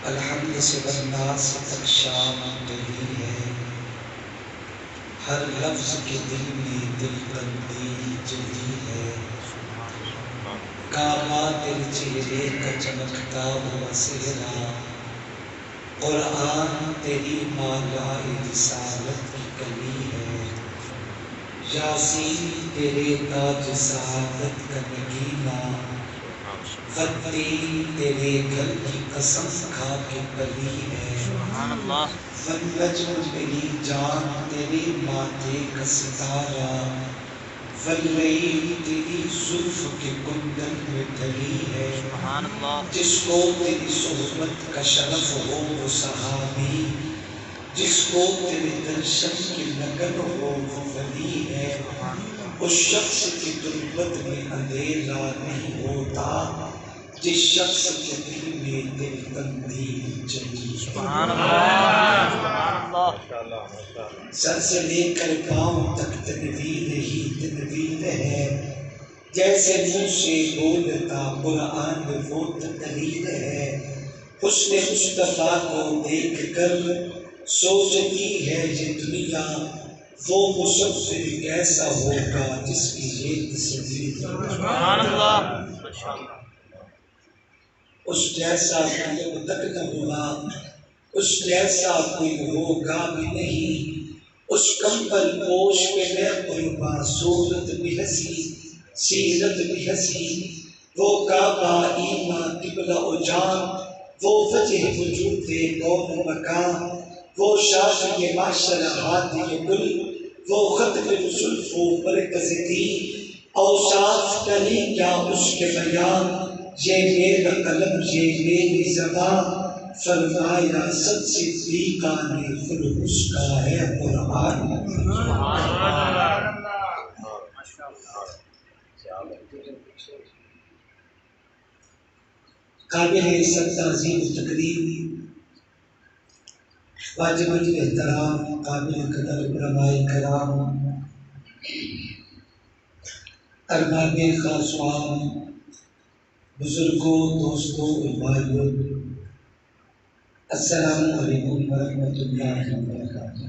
الحمد سے والناس تک شام رہی ہے، ہر لفظ کے دل میں دل بندی جلی ہے، کعبہ تیرے چہرے کا چمکتا ہوا چہرہ، قرآن تیری مالا رسالت کی کلی ہے، یاسین تیرے تاج سعادت کا نگینہ، فتح تیرے گھر کی قسم کھا کے پلی ہے، والنجم میری جان تیرے ماتھے کا ستارہ، واللیل تیری زلف کے کندن میں ڈھلی ہے، جس کو تیری صحبت کا شرف ہو وہ صحابی، جس کو تیرے درشن کی لگن ہو وہ ولی ہے، اس شخص کی تربت میں اندھیرا نہیں ہوتا جس شخص کے دل میں دل تندی جلی ہے، سر سے لے کر پاؤں تک تنویر ہی تنویر ہے، جیسے منہ سے بولتا قرآن وہ تقریر ہے، حسن مصطفیٰ کو دیکھ کر سوچتی ہے یہ دنیا وہ مصور کیسا ہوگا جس کی یہ تصویر ہے، اس جیسا کوئی اب تک نہ ہوا، اس جیسا کوئی ہوگا بھی نہیں، اس کمبل پوش پہ میں قربا صورت بھی ہنسی سیرت بھی ہنسی، وہ کعبہ ایمان قبلہ و جان، وہ وجہ وجود کون مکان، وہ شافی معاشر ہادی گل، وہ ختم زلف و مرکز دین، اوصاف کلی کیا اس کے بیان، یہ میرا قلم یہ میری زبان، فرمایا سب صدیقہ نے خود اس کا ہے قرآن۔ قابل سب تعظیم و تقریم، واجب الاحترام، قابل قدر علماء کرام، ارباب خاص و عام، بزرگوں، دوستوں اور بھائیوں، السلام علیکم ورحمۃ اللہ وبرکاتہ۔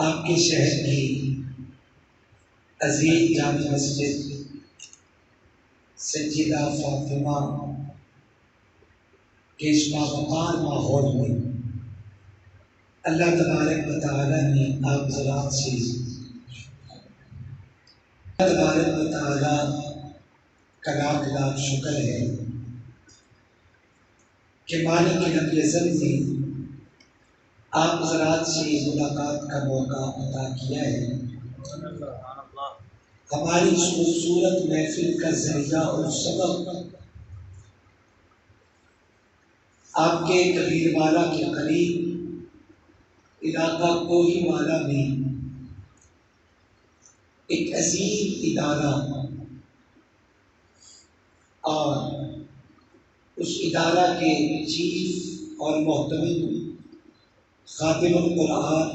آپ کے شہر کی عظیم جامع مسجد سیدہ فاطمہ کے اس باوقار ماحول میں اللہ تبارک و تعالیٰ نے آپ حضرات سے اللہ تبارک و تعالیٰ کا لاکھ لاکھ شکر ہے کہ مالک العزت نے آپ حضرات سے ملاقات کا موقع عطا کیا ہے۔ ہماری اس خوبصورت محفل کا ذریعہ اور سبب آپ کے کبیر والا کے قریب علاقہ کوہی والا میں ایک عظیم ادارہ اور اس ادارہ کے چیف اور محتمل خادم القرآن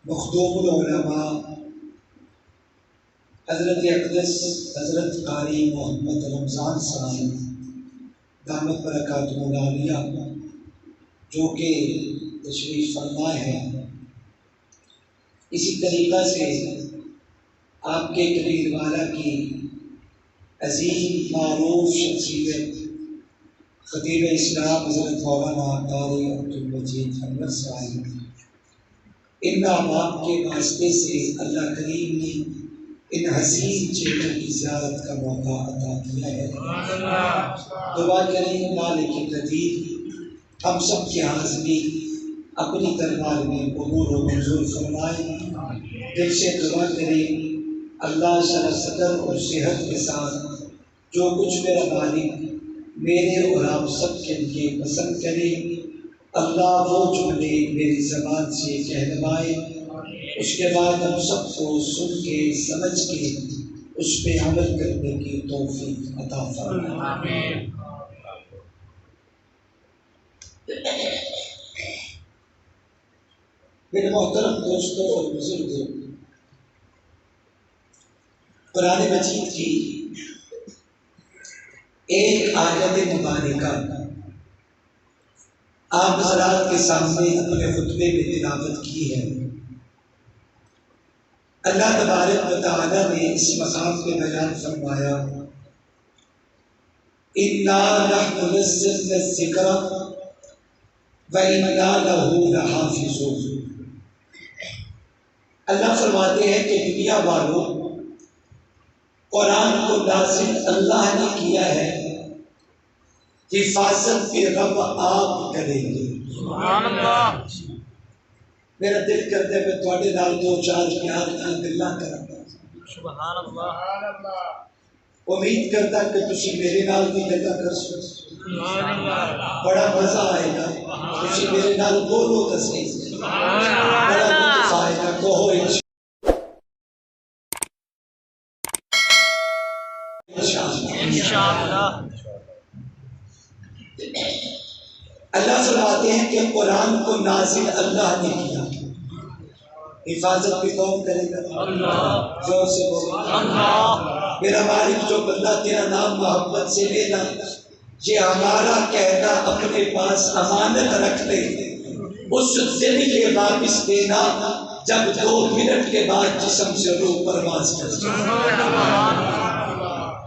مخدوم العلماء حضرت اقدس حضرت قاری محمد رمضان صاحب دامت برکاتہ العالیہ جو کہ تشریف فرما ہے، اسی طریقہ سے آپ کے کبیر والا کی عظیم معروف شخصیت خطیب اسلام حضرت مولانا قاری عبد المجید انور صاحب، ان احباب کے واسطے سے اللہ کریم نے ان حسین چہروں کی زیارت کا موقع عطا کیا ہے۔ دعا کریں مالک قدیر ہم سب کی حاضری اپنی دربار میں قبول و منظور فرمائے۔ دل سے دعا کریں اللہ شرح صدر اور صحت کے ساتھ جو کچھ میرا مالک میرے اور آپ سب کے لیے پسند کرے، اللہ وہ جملے میری زبان سے کہلوائے، اس کے بعد ہم سب کو سن کے سمجھ کے اس پہ عمل کرنے کی توفیق عطا فرمائے۔ میرے محترم دوستوں اور بزرگوں، قرآن مجید کی ایک آیت مبارکہ آپ حضرات کے سامنے اپنے خطبے میں تلاوت کی ہے۔ اللہ تبارک و تعالیٰ نے اس مقام پہ بیان فرمایا اِنَّا نَحْنُ نَزَّلْنَا الذِّكْرَ وَإِنَّا لَهُ لَحَافِظُونَ۔ اللہ فرماتے ہیں کہ دنیا والوں، قرآن کو نازل اللہ نے کیا ہے، حفاظت کے رب آپ کریں گے۔ سبحان اللہ۔ میرا دل کرتا ہے میں تھوڑے نال دو چار پیار کی گلاں کراں۔ سبحان اللہ۔ امید کرتا کہ تسی میرے نال بھی گلاں کر سکو۔ سبحان اللہ۔ بڑا مزہ آئے گا، تسی میرے نال بولو تو صحیح۔ سبحان اللہ۔ بڑا لطف آئے گا، کہو انشاءاللہ۔ اللہ فرماتے ہیں کہ قرآن کو نازل اللہ نے کیا، حفاظت بھی کون کرے گا؟ اللہ۔ زور سے بولو اللہ۔ میرا مالک جو بندہ تیرا نام محبت سے لینا، یہ ہمارا کہنا اپنے پاس امانت رکھ لے، اس دن یہ واپس دینا جب 2 منٹ کے بعد جسم سے روح پرواز کر جائے۔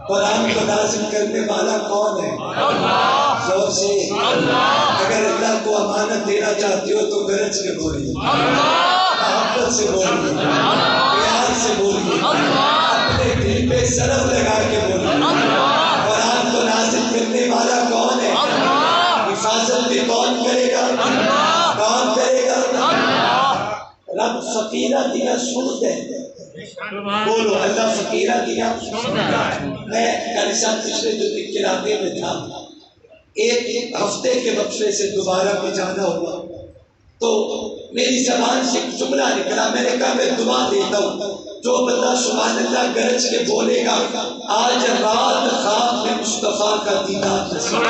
قرآن کو نازل کرنے والا کون ہے؟ اللہ۔ زور سے اللہ۔ اگر اللہ کو امانت دینا چاہتے ہو تو گرج کے بولیے، محبت سے بولیے، پیار سے بولیے، اپنے دل پہ سرف لگا کے بولیے۔ قرآن کو نازل کرنے والا کون ہے؟ حفاظت بھی کون کرے گا؟ کون کرے گا؟ رب فقیرہ دیا سن دے، بولو اللہ فقیرہ دیا سن دے۔ میں کل سال پچھلے جو علاقے میں تھا، ایک ہفتے کے وقفے سے دوبارہ بھی جانا ہوا تو میری زبان سے ایک جملہ نکلا، میں نے کہا میں دعا دیتا ہوں جو بندہ سبحان اللہ گرج کے بولے گا آج رات خواب میں مصطفیٰ کا دیدار نصیب۔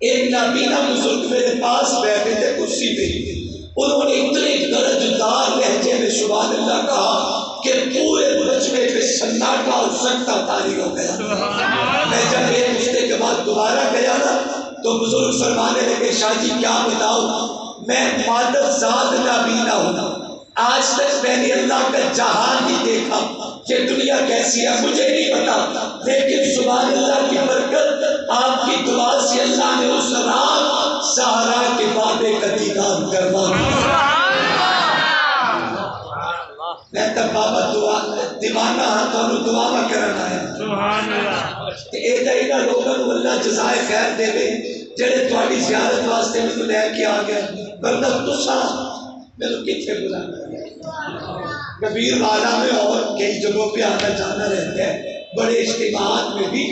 ایک نابینا بزرگ میرے پاس بیٹھے تھے کرسی پہ، انہوں نے اتنے درجدار لہجے میں سبحان اللہ کہا کہ پورے مجمع پہ سناٹا اور سکتہ طاری ہو گیا۔ میں جب ایک ہفتے کے بعد دوبارہ گیا نا تو بزرگ فرمانے لگے شاہ جی کیا بتاؤ، میں مادر ذات نابینا ہوں، آج تک میں نے اللہ کا جہان نہیں دیکھا، یہ دنیا کیسی ہے مجھے نہیں پتا، لیکن سبحان اللہ کی برکت آپ کی دعا سے اللہ نے اس رات سہارا کے بابے کا دیدار کروا دیا۔ میں تب بابا دعا دیوانہ ہاں تو انہوں دعا میں کرنا ہے سبحان اللہ کہ اے دائینا لوگوں کو اللہ جزائے خیر دے دے جڑے تھوڑی زیارت واسطے میں تو لے کے آ گیا، ورنہ تسا میں تو کتنے بلانا ہے۔ کبیر والا میں اور کئی جگہوں پہ آنا جانا رہتا ہے، بڑے اجتماعات میں بھی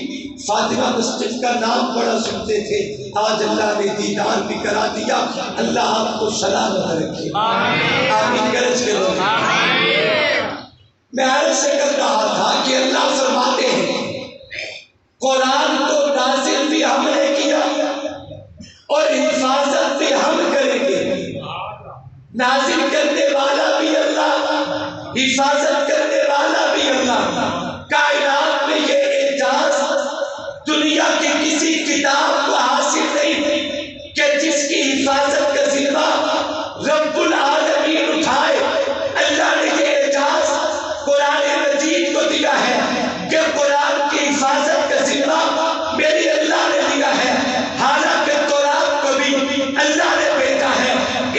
فاطمہ مسجد کا نام بڑا سنتے تھے، آج اللہ نے دیدار بھی کرا دیا، اللہ آپ کو سلامت رکھے آمین گرج کے لوگ۔ میں عرض سے کر رہا تھا کہ اللہ فرماتے ہیں قرآن کو نازل بھی ہم نے کیا اور حفاظت بھی ہم کریں گے، نازل کرنے والا بھی اللہ، حفاظت کرنے والا بھی اللہ۔ کائنات میں یہ اعجاز دنیا کی کسی کتاب کو حاصل نہیں کہ جس کی حفاظت کا ذمہ رب العالمین اٹھائے۔ اللہ نے یہ اعجاز قرآن مجید کو دیا ہے کہ قرآن کی حفاظت کا ذمہ میری اللہ نے دیا ہے، حالانکہ قرآن کو بھی اللہ نے بھیجا ہے،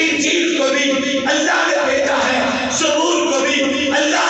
انجیل کو بھی اللہ نے بھیجا ہے، زبور کو بھی اللہ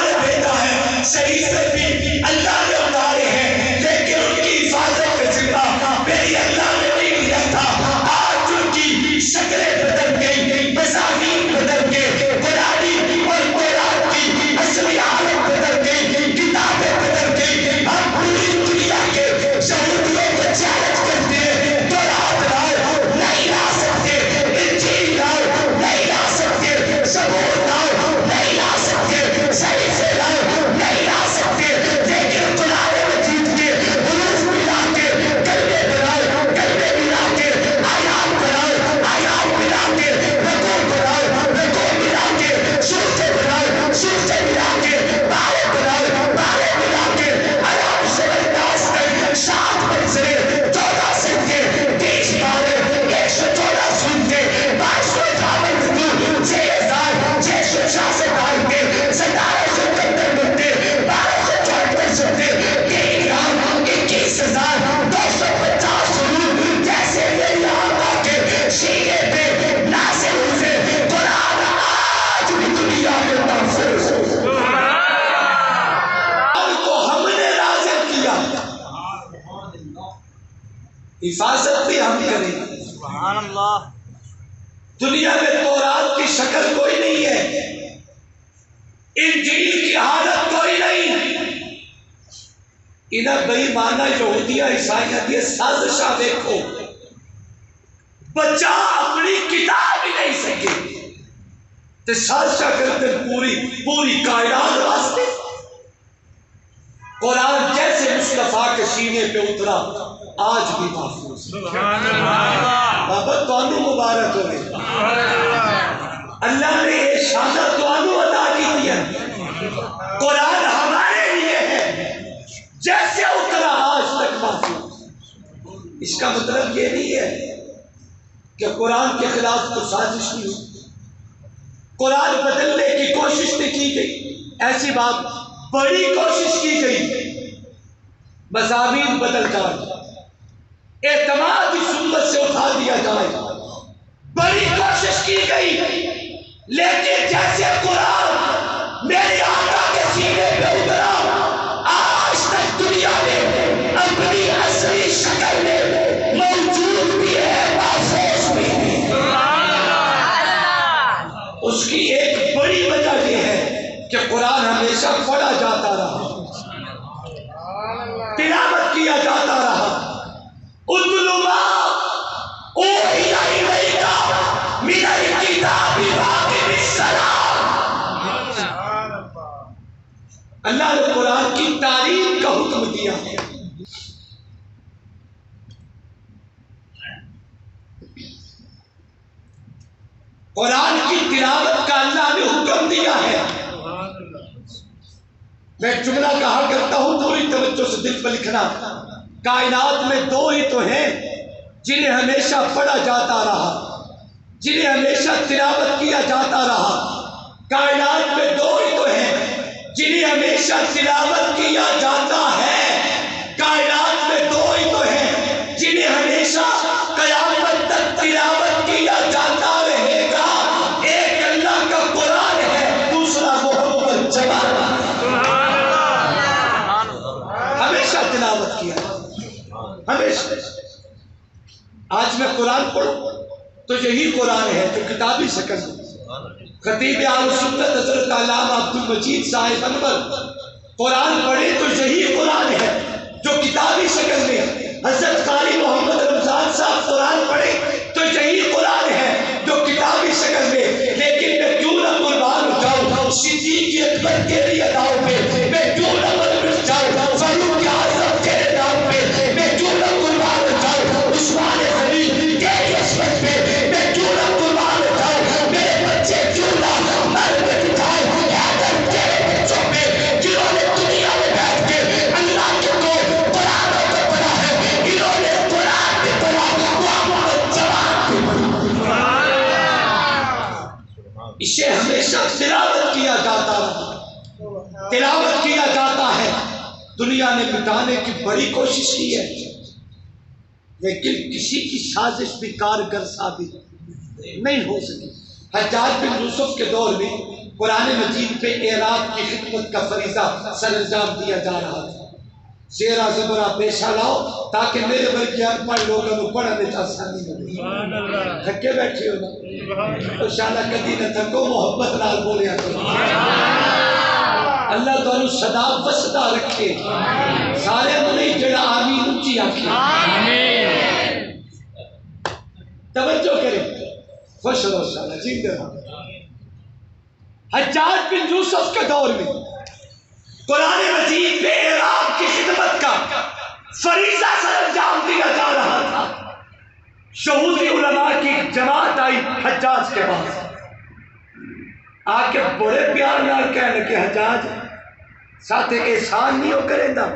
7 منزلیں 14 سمتیں 30 تارے 114 سنتیں 22 دامن تو 6,666 تارکیں 17,770 منتیں 1274 سنتیں 21,250 سرور جیسے میری آقا کے سینے پہ نازل ہوئے قرآن آج بھی دنیا میں محفوظ ہے کو ہم نے نازل کیا حفاظت بھی ہم کریں سبحان اللہ دنیا میں تورات کی شکل کوئی نہیں ہے انجیل کی حالت کوئی نہیں انہیں بے ایمانہ یہودیہ عیسائیت یہ سازشاں دیکھو بچہ اپنی کتاب ہی نہیں سکے تو سازشاں کرتے پوری کائنات واسطے قرآن جیسے مصطفیٰ کے سینے پہ اترا آج بھی محفوظ بابا توانو مبارک ہوئے اللہ نے یہ شانہ توانو عطا کی دیا قرآن ہمارے لیے ہے جیسے اترا آج تک محفوظ اس کا مطلب یہ نہیں ہے کہ قرآن کے خلاف تو سازش نہیں ہوئی قرآن بدلنے کی کوشش نہیں کی گئی ایسی بات بڑی کوشش کی گئی مضامین بدل جائے اعتماد اس امت سے اٹھا دیا جائے بڑی کوشش کی گئی لیکن جیسے قرآن میرے آقا کے سینے پہ اترا آج تک دنیا میں اپنی اصلی شکل میں موجود بھی ہے محفوظ بھی ہے اس کی ایک بڑی وجہ یہ ہے کہ قرآن ہمیشہ پڑھا جاتا رہا تلاوت کیا جاتا رہا اتلو ما اوحی الیک من الکتاب واقم الصلاۃ اللہ نے قرآن کی تعلیم کا حکم دیا ہے قرآن کی تلاوت کا اللہ نے حکم دیا ہے میں جملہ کہا کرتا ہوں پوری توجہ سے دل پر لکھنا کائنات میں 2 ہی تو ہیں جنہیں ہمیشہ پڑھا جاتا رہا جنہیں ہمیشہ تلاوت کیا جاتا رہا کائنات میں 2 ہی تو ہیں جنہیں ہمیشہ تلاوت کیا جاتا ہے کائنات میں 2 ہی تو ہیں جنہیں ہمیشہ قیامت تک تلاوت کیا جاتا رہے گا ایک اللہ کا قرآن ہے دوسرا محمد جوان ہمیشہ تلاوت کیا ہمیشہ آج میں قرآن پڑھوں تو یہی قرآن ہے جو کتابی شکل میں خطیب اہل سنت حضرت علامہ عبد المجید صاحب انور قرآن پڑھے تو یہی قرآن ہے جو کتابی شکل میں حضرت قاری محمد رمضان صاحب قرآن پڑھے تو یہی قرآن ہے جو کتابی شکل میں لیکن میں کیوں نہ قربان جاؤں صدیق اکبر کے لیے اداؤں پہ میں کیوں نہ قربان جاؤں فاروق اعظم کے نام پہ میں کیوں نہ قربان جاؤں عثمان غنی کے عصمت پہ میں کیوں نہ قربان جاؤں میرے بچے کیوں نہ مر میں بٹھائے حیدر کے بچوں پہ جنہوں نے دنیا میں بیٹھ کے اللہ کے کو قرآن کو پڑھا ہے انہوں نے قرآن بھی پڑھا محمد جوان بھی پڑھا اسے ہمیشہ تلاوت کیا جاتا رہا تلاوت کیا جاتا ہے دنیا نے مٹانے کی بڑی کوشش کی ہے لیکن کسی کی سازش بھی کارگر ثابت نہیں ہو سکی حجاج بن یوسف کے دور میں قرآن مجید پہ اعراب کی خدمت کا فریضہ سر انجام دیا جا رہا تھا زیرا زبرا پیشہ لاؤ تاکہ میرے بلکہ انپڑھ لوگوں کو پڑھنے کا آسانی ملے تھکے بیٹھے ہو نا تو شالا کدی نہ تھکو محبت نال بولیا کرو اللہ تعالی صدا وسدا رکھے سارے نہیں جڑا آمین اونچی آکھے توجہ کرے خوش رہو شالا جیندے رہو حجاج بن یوسف کے دور میں قرآن مجید پہ اعراب کی خدمت کا فریضہ سر انجام دیا جا رہا تھا یہودی علماء کی جماعت آئی حجاج کے پاس آ کے بڑے پیار نال کہنے کہ حجاج ساتھ احسان نہیں ہو کریں دا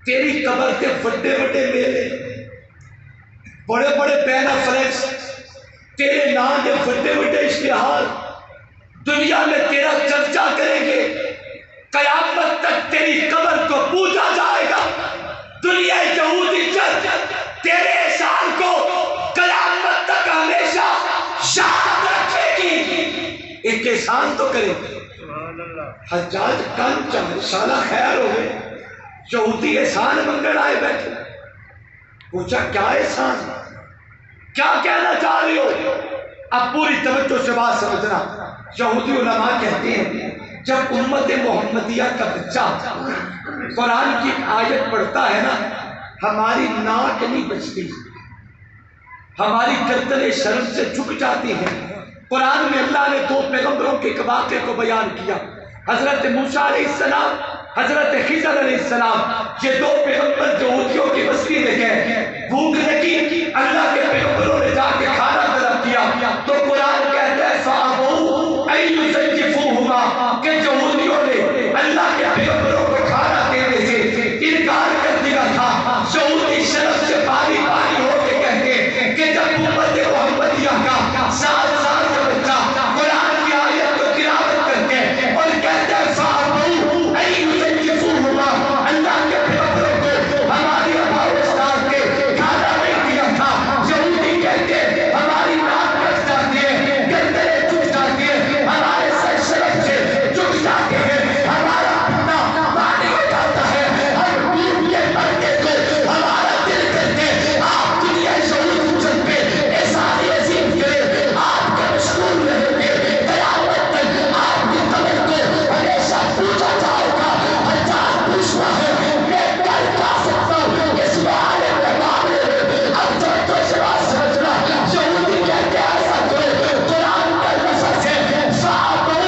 تیری قبر کے بڑے بڑے میلے، بڑے بڑے پیرا فلیکس، تیرے نام کے بڑے بڑے اشتہار دنیا میں تیرا چرچا کریں گے، قیامت تک تیری قبر کو پوجا جائے گا۔ دنیا یہودی چرچ تیرے احسان کو قیامت تک ہمیشہ یاد رکھے گی۔ ایک احسان تو کرے، حجاج کن چاہے سالہ خیر ہوئے، یہودی احسان منگل آئے بیٹھے، پوچھا کیا احسان، کیا کہنا چاہ رہی ہو؟ اب پوری توجہ سے بات سمجھنا۔ یہودی علماء کہتے ہیں جب امت محمدیہ کا بچہ قرآن کی آیت پڑھتا ہے نا، ہماری ناک نہیں بچتی، ہماری گردنیں شرم سے جھک جاتی ہیں۔ قرآن میں اللہ نے دو پیغمبروں کے واقعے کو بیان کیا، حضرت موسیٰ علیہ السلام، حضرت خضر علیہ السلام۔ یہ دو پیغمبر یہودیوں کی بستی میں گئے، بھوک لگی، اللہ کے پیغمبروں نے جا کے کھانا طلب کیا تو قرآن کہتا ہے فَأَبَوْا أَن يُزَيِّفُوهُمَا، کہ یہودیوں نے اللہ کے پیغمبروں کو کھانا دینے سے انکار کر دیا تھا۔ یہودی شرف سے پانی پانی ہو کے کہتے ہیں کہ جب امت محمدیہ کا 7 سال کا بچہ قرآن کی آیت کو تلاوت کرتے ہیں اور کہتے ہیں فَأَبَوْا أَن يُزَيِّفُوهُمَا، اللہ کے پیغمبروں کو ہماری اباؤ کے کھانا نہیں دیا تھا، یہودی کہتے ہیں ہماری ناک بچ جاتی ہے، گردنیں جھک جاتی ہے، ہمارے سر شرف سے جھک جاتے ہیں، ہمارا اپنا مانی ہو جاتا ہے، ہم ڈوب کے مرنے کو ہمارا دل کرتے ہیں۔ آپ دنیا یہودی چل پہ احسان عظیم کرے، آپ کے مشغول رہیں گے، قیامت تک آپ کی قبر کو ہمیشہ پوچھا جائے گا۔ حجاج پوچھتا ہے میں کر کیا سکتا ہوں اس معاملے میں؟ اب جو تو سوال سمجھنا، یہودی کہتے ہیں ایسا کرو، قرآن کا لفظ ہے فَأَبَوْا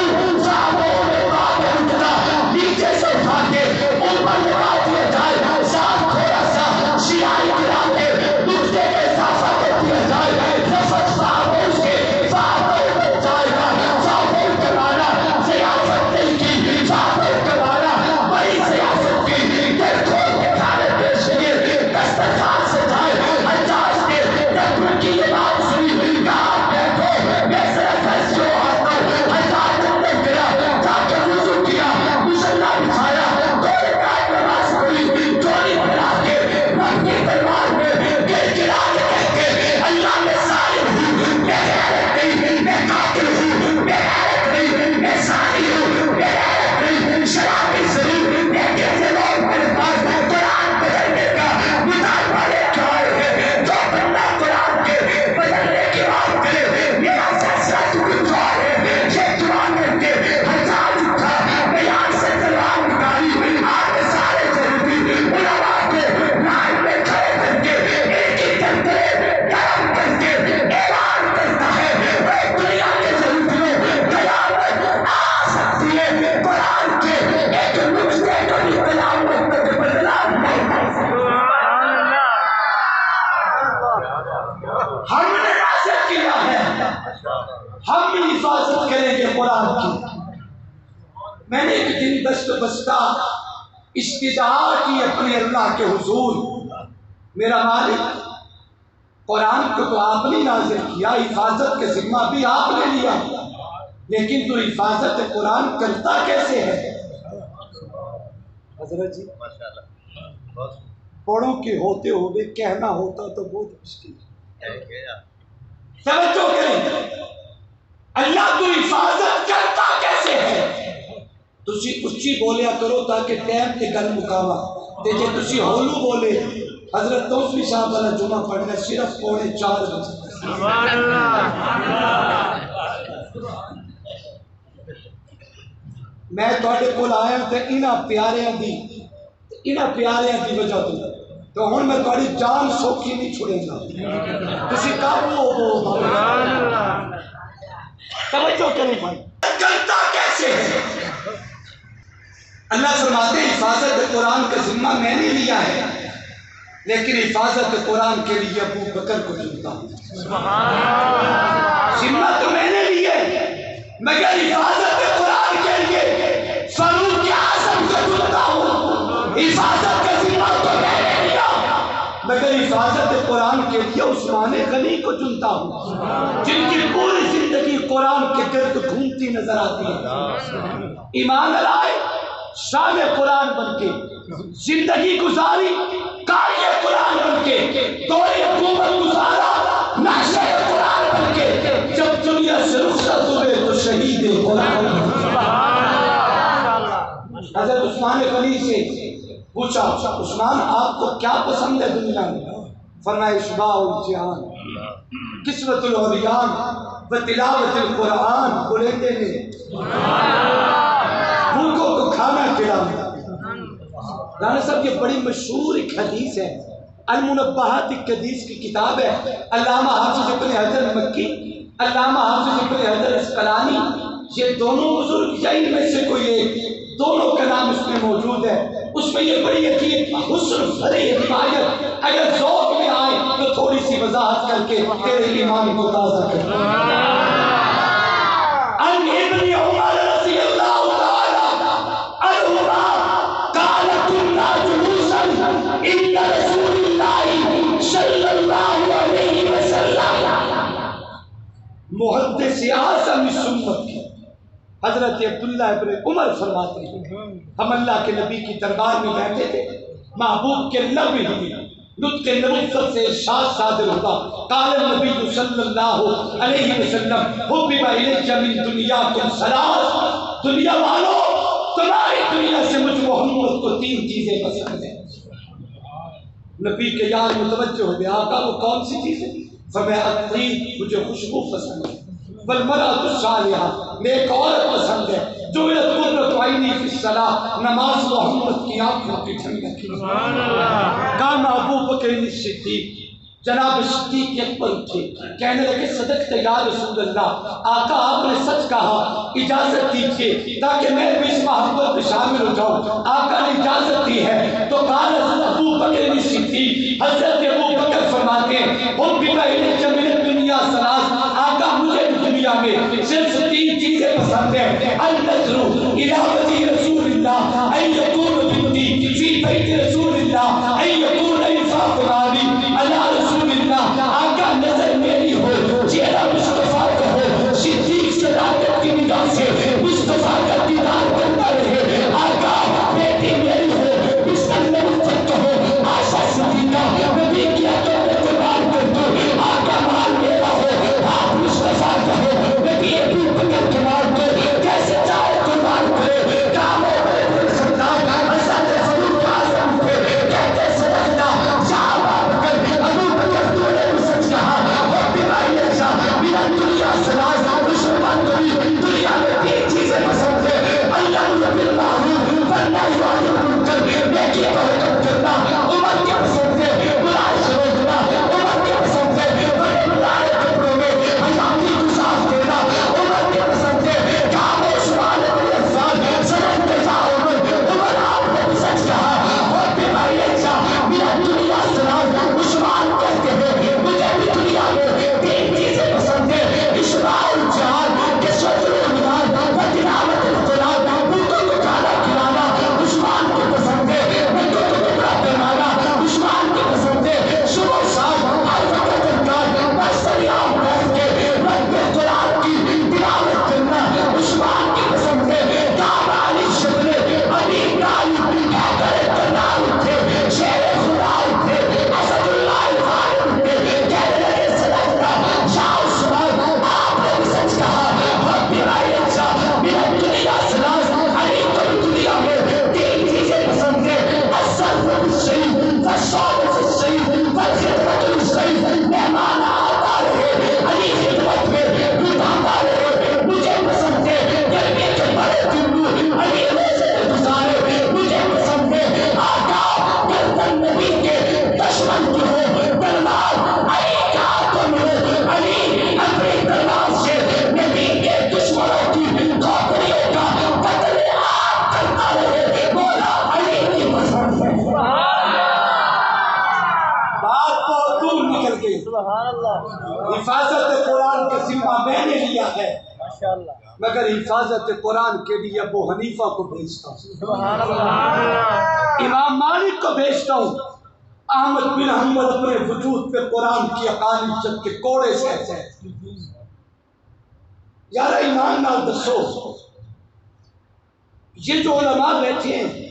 میں بات اٹھنا، نیچے سے اٹھا کے اوپر لگا دیا جائے، ساتھ تھوڑا سا شیائی گرا کے نقطے میں اضافہ کر دیا جائے، لفظ فَأَبَوْا کے فَأَبَوْا بن جائے گا۔ فَأَبَوْا کا معنی ضیافت نہیں کی، فَأَبَوْا کا معنی بڑی ضیافت کی، دل کھول کے کھانے پیش کیے، دسترخوان سے جائے۔ حجاج نے جب ان کی یہ بات سنی کہا بیٹھو میں ذرا گھر سے آتا ہوں۔ حجاج اندر گیا، جا کے وضو کیا، مصلی بچھایا، 2 رکعت نماز پڑھی، چوری بنا کے رب کی دربار میں گر گرا کے کہتے اللہ میں ظالم ہوں، میں غیرت نہیں، میں قاتل ہوں، میں غیرت نہیں، میں زانی ہوں، میں غیرت نہیں، شرابی ضرور، لیکن یہ لوگ میرے پاس قرآن بدلنے کا مطالبہ لے کے آئے ہیں۔ جو بندہ قرآن کے بدلنے کی بات کرے میرا فیصلہ گزار ہے۔ یہ دعا کر کے حجاج اٹھا، بیان سے تلوار نکالی، آگے سارے یہودی علماء کو لائن میں کھڑے کر کے ایک ہی گردنیں گرم کر کے اعلان کرتا ہے اے دنیا کے یہودیوں، قیامت آ سکتی ہے، قرآن کے ایک نقطے کو بھی قیامت تک بدلا نہیں جا سکتا۔ ہم نے نازل کیا ہے، ہم بھی حفاظت کریں گے قرآن کی۔ میں نے ایک دن دست بستہ استدعا کی اپنے اللہ کے حضور، میرا مالک قرآن کو تو آپ نے نازل کیا، حفاظت کا ذمہ بھی آپ نے لیا، لیکن تو حفاظت قرآن کرتا کیسے ہے؟ حضرت جی بڑوں کے ہوتے ہوئے کہنا ہوتا تو بہت مشکل ہے۔ توجہ کریں، اللہ تو حفاظت کرتا کیسے ہے؟ تسی اچھی بولیا کرو تاکہ ٹائم تے گل مکاوا، تے جے تسی ہولو بولے حضرت توفیق صاحب والا جمعہ پڑھنا صرف 3:45 بجے۔ سبحان اللہ۔ میں تواڈے کول آیا تے انہاں پیاریاں دی وجہ تو ہن میں تواڈی جان سوکھی نہیں چھڑے گا، تسی قابو ہو۔ سبحان اللہ۔ توجہ کریں بھائی، کرتا کیسے ہے؟ اللہ فرماتے ہیں حفاظت قرآن کا ذمہ میں نے لیا ہے، لیکن حفاظت قرآن کے لیے ابو بکر کو چنتا ہوں۔ ذمہ تو میں نے لی ہے، مگر حفاظت قرآن کے لیے فاروق اعظم کو چنتا ہوں۔ حفاظت کا ذمہ تو حفاظت قرآن کے لیے عثمان غنی کو چنتا ہوں، جن کی پوری زندگی قرآن کے گرد گھومتی نظر آتی ہے۔ ایمان لائے شام قرآن بن کے زندگی گزاری، قاری قرآن بن کے دور حکومت گزارا، نقشہ قرآن بن کے جب دنیا سے رخصت ہوئے تو شہید قرآن۔ حضرت عثمان غنی سے پوچھا، عثمان آپ کو کیا پسند ہے دنیا میں؟ فرمایا اشباع الجہان، کسوت العریان و تلاوت القرآن، بولتے ہیں بھوکوں کو کھانا کھلانا۔ رانا صاحب یہ بڑی مشہور ایک حدیث ہے، المنبہات ایک حدیث کی کتاب ہے، علامہ حافظ ابن حجر مکی، علامہ حافظ ابن حجر اسقلانی، یہ دونوں بزرگ یا ان میں سے کوئی ایک، دونوں کا نام اس میں موجود ہے۔ اس میں یہ بڑی عجیب حسن بھری روایت، اگر ذوق میں آئے تو تھوڑی سی وضاحت کر کے تیرے ایمان کو تازہ کر۔ ان ابن عمر رضی اللہ تعالی عنہما قال كنا جلوسا عند رسول اللہ صلی اللہ علیہ وسلم۔ محدث اعظم سنت کی حضرت عبداللہ ابن عمر فرماتے ہیں ہم اللہ کے نبی کی دربار میں بیٹھے تھے، محبوب کے لب ہی نطق نبوت سے ارشاد صادر ہوتا، قال النبی صلی اللہ علیہ وسلم حبب الی من دنیاکم ثلاث، دنیا والوں تمہاری دنیا سے مجھ محمد کو تین چیزیں پسند ہیں۔ نبی کے یاد متوجہ ہو گیا، آقا وہ کون سی چیزیں؟ فرمایا الطیب، مجھے خوشبو پسند ہے، والمرأة الصالحہ، نیک عورت پسند ہے، جعلت قرۃ عینی فی الصلاۃ، نماز محمد کی آنکھوں کی ٹھنڈک۔ کام ابو بکر صدیق، جناب صدیق اکبر اٹھے، کہنے لگے صدقت یا رسول اللہ، آقا آپ نے سچ کہا، اجازت دیجیے تاکہ میں بھی اس محبت میں شامل ہو جاؤں۔ آقا نے اجازت دی ہے تو قال ابو بکر صدیق، حضرت ابو بکر فرماتے ہیں حبب الی من الدنیا ثلاث، آقا مجھے دنیا میں صرف تین چیزیں پسند ہیں، النظر الی وجہ رسول اللہ، ان یکون بنتی فی بیت رسول اللہ، ان یکون انفاق مالی علی رسول اللہ، آقا نظر میری ہو، چہرہ مصطفیٰ کا ہو، صدیق صداقت کی نگاہ سے مصطفیٰ کا دیدار کرتا رہے، آقا بیٹی میری ہو، بسم نبوت کا ہو، آشا صدیقہ نبی کی عطا میں قربان کر دو، آقا مال میرا ہو، آپ مصطفیٰ کا ہو، نبی ابو بکر کے مال کو کیسے چاہے قربان کرے، کام ہے بڑے خطاب حضرت فاروق اعظم تھے، کہتے صدقنا صحابہ بکر ابو بکر تو نے سچ کہا، اور بیماری ایسا میرا دنیا سلاز دشمن کبھی دنیا میں تین چیزیں پسند ہے، اللہ بالمعروف والنہی عن المنکر، نیکی پر حکم کرنا عمر کے پسند ہے، برائی سے روکنا عمر کے پسند ہے، بڑے بڑے کپڑوں میں حیاتی کو صاف دینا عمر کے پسند ہے، خاموش والے بڑے افضال سرم کے جاؤ عمر آپ نے بھی سچ کہا، اور بیماری ایسا میرا دنیا سلاز عثمان کہتے ہیں مجھے بھی دنیا میں تین چیزیں پسند ہے، اشباع الجہان، کسوت العریان و تلاوت القرآن، بھوکوں کو کھانا کھلانا عثمان کو پسند ہے، بچوں کو کپڑا پہنانا عثمان کو پسند ہے، صبح شام ہر وقت درکار بس سریام بیٹھ کے رب قرآن کی تلاوت کرنا عثمان کی پسند ہے، کعب علی شبل علی علی حیدر کرنال تھے، شیر خدا تھے، اسد اللہ غالب تھے، کہنے لگے صدقنا یا عثمان آپ نے بھی سچ کہا، اور بیماری اچھا میرا دنیا سلاز علی کو دنیا میں تین چیزیں پسند ہے، الصرف بالشہید والشعب فی الشہید والخدمت للشہید، مہمان آتا رہے علی خدمت میں لٹاتا رہے، مجھے پسند ہے گرمی کے بڑے دن علی روزے گزارے، مجھے پسند ہے آقا گردن نبی کے دشمن کی ہو تلوار علی کا تم ہو، علی اپنی تلوار سے نبی کے دشمنوں کی کھوپڑیوں کا قتل عام کرتا رہے، مولا علی کی پسند ہے۔ بات بہت دور نکل گئی، حفاظت قرآن کا ذمہ میں نے لیا ہے، مگر حفاظت قرآن کے لیے ابو حنیفہ کو بھیجتا ہوں، امام مالک کو بھیجتا ہوں، احمد بن حنبل اپنے وجود پہ قرآن کی اقانیت کے کوڑے سے یار ایمان نال دسو، یہ جو علماء بیٹھے ہیں،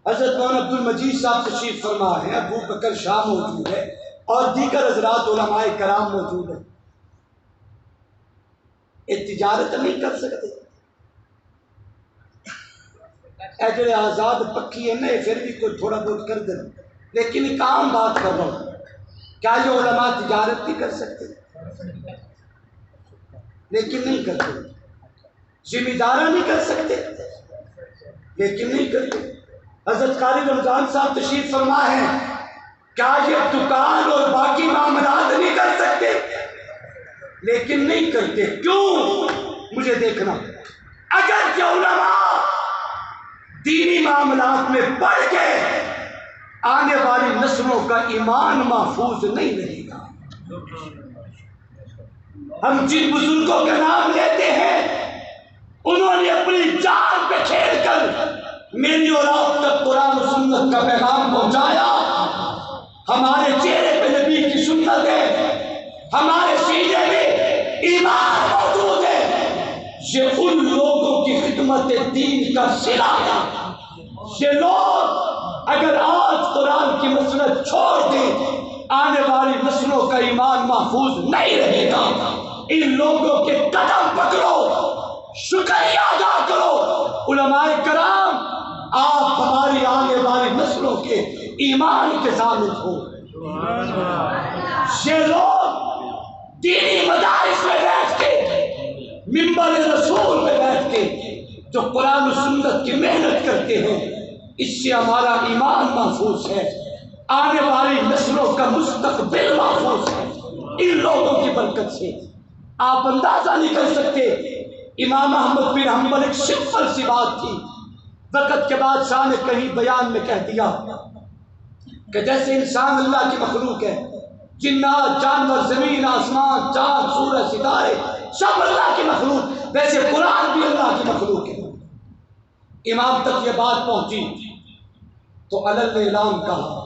حضرت مولانا عبد المجید صاحب تشریف فرما ہے، ابو بکر شاہ موجود ہے اور دیگر حضرات علماء کرام موجود ہیں، یہ تجارت نہیں کر سکتے؟ اے جو آزاد پکی ہے نا، پھر بھی کوئی تھوڑا بہت کر دیں، لیکن ایک عام بات کر رہا ہوں، کیا یہ علماء تجارت نہیں کر سکتے؟ لیکن نہیں کرتے۔ ذمہ دارہ نہیں کر سکتے لیکن نہیں کرتے۔ حضرت قاری رمضان صاحب تشریف فرما ہے، کیا یہ دکان اور باقی معاملات نہیں کر سکتے؟ لیکن نہیں کرتے۔ کیوں؟ مجھے دیکھنا، اگر یہ علماء دینی معاملات میں پڑھ گئے، آنے والی نسلوں کا ایمان محفوظ نہیں رہے گا۔ ہم جن بزرگوں کا نام لیتے ہیں، انہوں نے اپنی جان پہ کھیل کر میری اور آپ تک قرآن و سنت کا پیغام پہنچایا۔ ہمارے چہرے پہ نبی کی سنت ہے، ہمارے سینے میں ایمان موجود ہے۔ یہ ان لوگوں کی خدمت دین کا صلہ ہے۔ یہ لوگ اگر آج قرآن کی مسلط چھوڑ دیں، آنے والی نسلوں کا ایمان محفوظ نہیں رہے گا۔ ان لوگوں کے قدم پکڑو، شکریہ ادا کرو۔ علماء کرام، آپ ہماری آنے والی نسلوں کے ایمان کے ضامن ہو۔ یہ لوگ دینی مدارس میں بیٹھ کے، منبر رسول میں بیٹھ کے جو قرآن و سنت کی محنت کرتے ہیں، اس سے ہمارا ایمان محفوظ ہے، آنے والی نسلوں کا مستقبل محفوظ ہے ان لوگوں کی برکت سے۔ آپ اندازہ نہیں کر سکتے، امام احمد بن حنبل ایک سمپل سی بات تھی، وقت کے بعد شاہ نے کہیں بیان میں کہہ دیا کہ جیسے انسان اللہ کی مخلوق ہے، جنات، جانور، زمین، آسمان، چاند، سورج، ستارے سب اللہ کی مخلوق، ویسے قرآن بھی اللہ کی مخلوق ہے۔ امام تک یہ بات پہنچی تو علل اعلان کہا،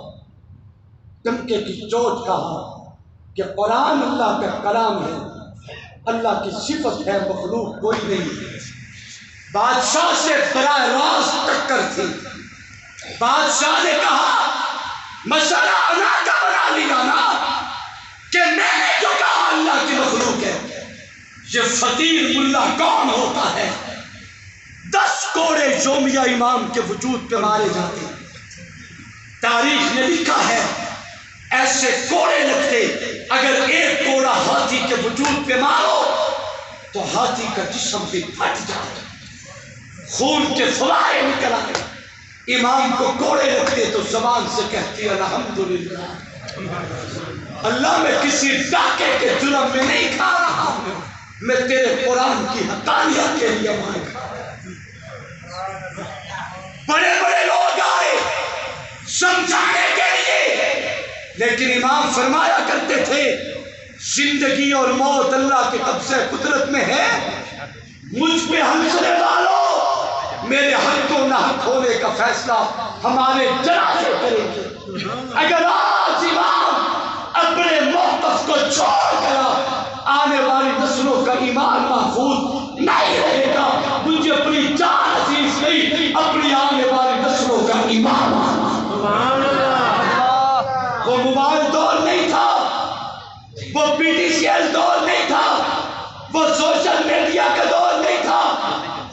دمکے کی چوٹ کہا کہ قرآن اللہ کا کلام ہے، اللہ کی صفت ہے، مخلوق کوئی نہیں۔ بادشاہ سے براہ راست ٹکر تھی۔ بادشاہ نے کہا مسئلہ انا کا بنا لیا نا کہ میں نے جو کہا اللہ کی مخلوق ہے۔ یہ فقیر ملا کون ہوتا ہے؟ 10 کوڑے یومیہ امام کے وجود پہ مارے جاتے ہیں۔ تاریخ نے لکھا ہے ایسے کوڑے لگتے، اگر ایک کوڑا ہاتھی کے وجود پہ مارو تو ہاتھی کا جسم بھی پھٹ جائے، خون کے فوارے نکل آئے۔ امام کو کوڑے لگتے تو زبان سے کہتی الحمدللہ، اللہ میں کسی ڈاکے کے جرم میں نہیں کھا رہا ہوں، میں تیرے قرآن کی حقانیت کے لیے مار کھا رہا ہوں۔ بڑے بڑے لوگ آئے سمجھانے کے لیے، لیکن امام فرمایا کرتے تھے زندگی اور موت اللہ کے قبضے قدرت میں ہے، مجھ پہ ہنسنے والوں میرے حق و ناحق ہونے کا فیصلہ ہمارے جنازے کریں گے۔ اگر آج امام اپنے موقف کو چھوڑ گیا، آنے والی نسلوں کا ایمان محفوظ نہیں رہے گا۔ مجھے اپنی جان عزیز نہیں، اپنی آنے والی نسلوں کا ایمان وہ موبائل دور نہیں تھا، وہ پی ٹی سی ایل دور نہیں تھا، وہ سوشل میڈیا کا دور نہیں تھا،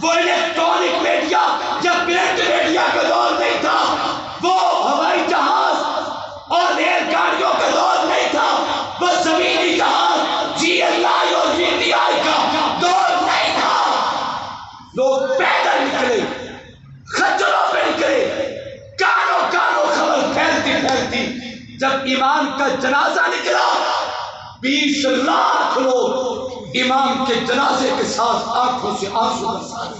وہ الیکٹرانک میڈیا یا پرنٹ میڈیا کا دور نہیں تھا، وہ ہوائی جہاز اور ریل گاڑیوں کا دور نہیں تھا، وہ زمینی جہاز جی ایل آئی اور جی ٹی آئی کا دور نہیں تھا۔ لوگ پیدل نکلے، خچروں پہ نکلے، کانوں کانوں خبر پھیلتی پھیلتی، جب امام کا جنازہ نکلا 20 لاکھ لوگ امام کے جنازے کے ساتھ آنکھوں سے آنسو برساتے۔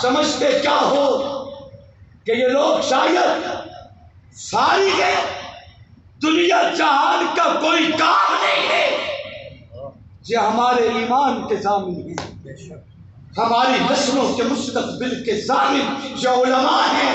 سمجھتے کیا ہو کہ یہ لوگ شاید فارغ ہیں، دنیا جہان کا کوئی کام نہیں ہے، یہ ہمارے ایمان کے ضامن ہیں، ہماری نسلوں کے مستقبل کے ضامن یہ علماء ہیں۔